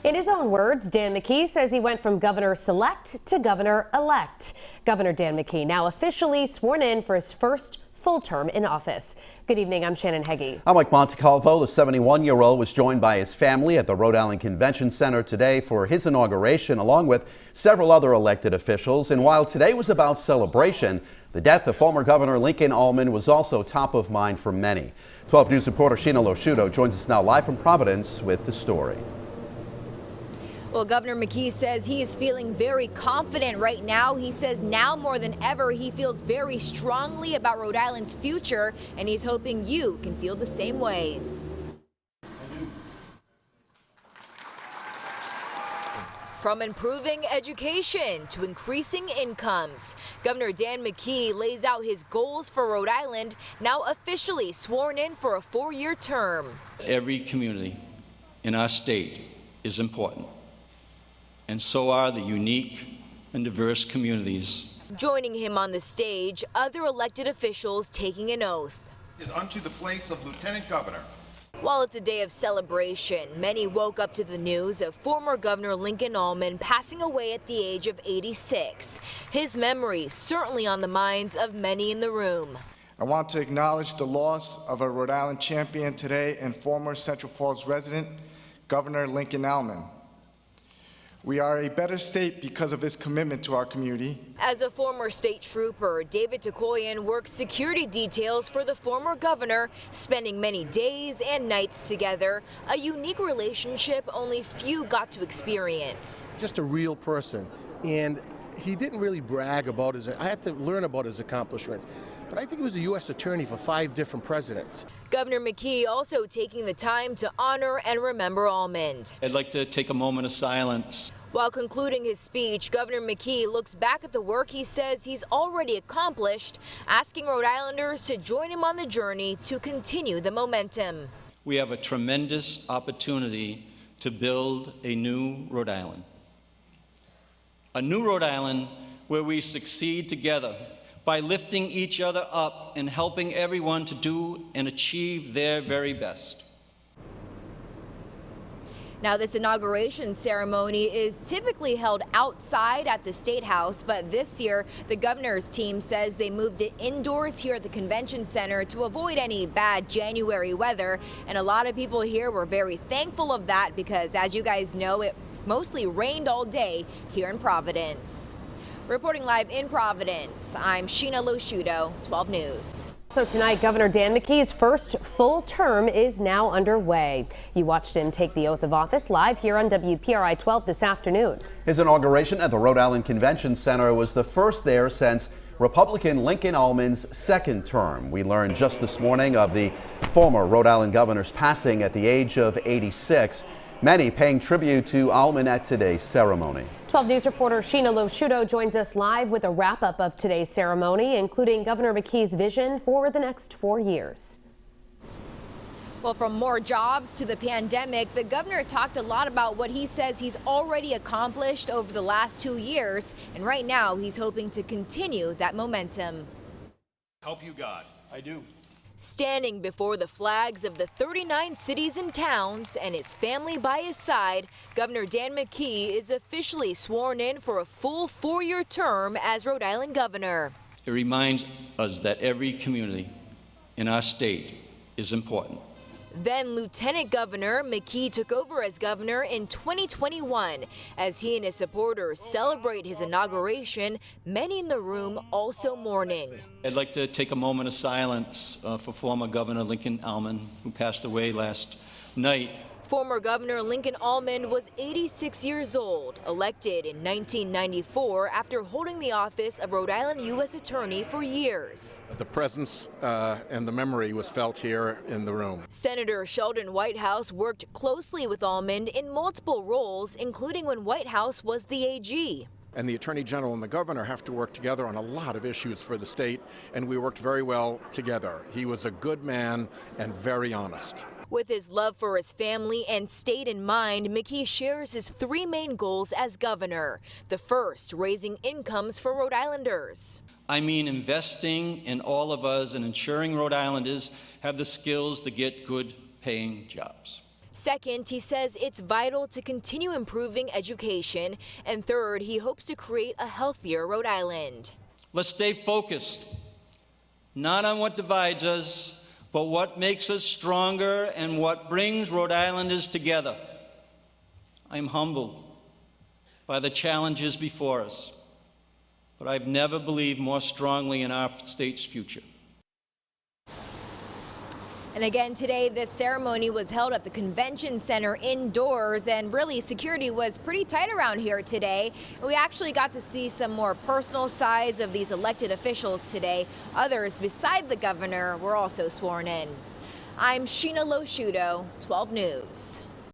In his own words, Dan McKee says he went from governor-select to governor-elect. Governor Dan McKee now officially sworn in for his first full term in office. Good evening, I'm Shannon Heggie. I'm Mike Montecalvo. The 71-year-old was joined by his family at the Rhode Island Convention Center today for his inauguration, along with several other elected officials. And while today was about celebration, the death of former Governor Lincoln Almond was also top of mind for many. 12 News reporter Sheena Losciuto joins us now live from Providence with the story. Well, Governor McKee says he is feeling very confident right now. He says now more than ever, he feels very strongly about Rhode Island's future, and he's hoping you can feel the same way. From improving education to increasing incomes, Governor Dan McKee lays out his goals for Rhode Island, now officially sworn in for a 4-year term. Every community in our state is important, and so are the unique and diverse communities. Joining him on the stage, other elected officials taking an oath. Unto the place of Lieutenant Governor. While it's a day of celebration, many woke up to the news of former Governor Lincoln Almond passing away at the age of 86. His memory certainly on the minds of many in the room. I want to acknowledge the loss of a Rhode Island champion today and former Central Falls resident, Governor Lincoln Almond. We are a better state because of his commitment to our community. As a former state trooper, David Takoyan works security details for the former governor, spending many days and nights together, a unique relationship only few got to experience. Just a real person, and he didn't really brag about I had to learn about his accomplishments, but I think he was a U.S. attorney for 5 different presidents. Governor McKee also taking the time to honor and remember Almond. I'd like to take a moment of silence. While concluding his speech, Governor McKee looks back at the work he says he's already accomplished, asking Rhode Islanders to join him on the journey to continue the momentum. We have a tremendous opportunity to build a new Rhode Island. A new Rhode Island where we succeed together by lifting each other up and helping everyone to do and achieve their very best. Now, this inauguration ceremony is typically held outside at the State House, but this year the governor's team says they moved it indoors here at the Convention Center to avoid any bad January weather. And a lot of people here were very thankful of that because, as you guys know, it mostly rained all day here in Providence. Reporting live in Providence, I'm Sheena Losciuto, 12 News. So tonight, Governor Dan McKee's first full term is now underway. You watched him take the oath of office live here on WPRI 12 this afternoon. His inauguration at the Rhode Island Convention Center was the first there since Republican Lincoln Almond's 2nd term. We learned just this morning of the former Rhode Island governor's passing at the age of 86. Many paying tribute to Almond at today's ceremony. 12 News reporter Sheena Losciuto joins us live with a wrap-up of today's ceremony, including Governor McKee's vision for the next 4 years. Well, from more jobs to the pandemic, the governor talked a lot about what he says he's already accomplished over the last 2 years. And right now, he's hoping to continue that momentum. Help you God. I do. Standing before the flags of the 39 cities and towns and his family by his side, Governor Dan McKee is officially sworn in for a full 4-year term as Rhode Island governor. It reminds us that every community in our state is important. Then Lieutenant Governor McKee took over as governor in 2021. As he and his supporters celebrate his inauguration, many in the room also mourning. I'd like to take a moment of silence for former Governor Lincoln Almond, who passed away last night. Former Governor Lincoln Almond was 86 years old, elected in 1994 after holding the office of Rhode Island U.S. Attorney for years. The presence and the memory was felt here in the room. Senator Sheldon Whitehouse worked closely with Almond in multiple roles, including when Whitehouse was the AG. And the Attorney General and the Governor have to work together on a lot of issues for the state, and we worked very well together. He was a good man and very honest. With his love for his family and state in mind, McKee shares his 3 main goals as governor. The first, raising incomes for Rhode Islanders. I mean investing in all of us and ensuring Rhode Islanders have the skills to get good paying jobs. Second, he says it's vital to continue improving education. And third, he hopes to create a healthier Rhode Island. Let's stay focused, not on what divides us, but what makes us stronger and what brings Rhode Islanders together. I'm humbled by the challenges before us, but I've never believed more strongly in our state's future. And again today, this ceremony was held at the convention center indoors, and really security was pretty tight around here today. We actually got to see some more personal sides of these elected officials today. Others beside the governor were also sworn in. I'm Sheena Loshuto, 12 News.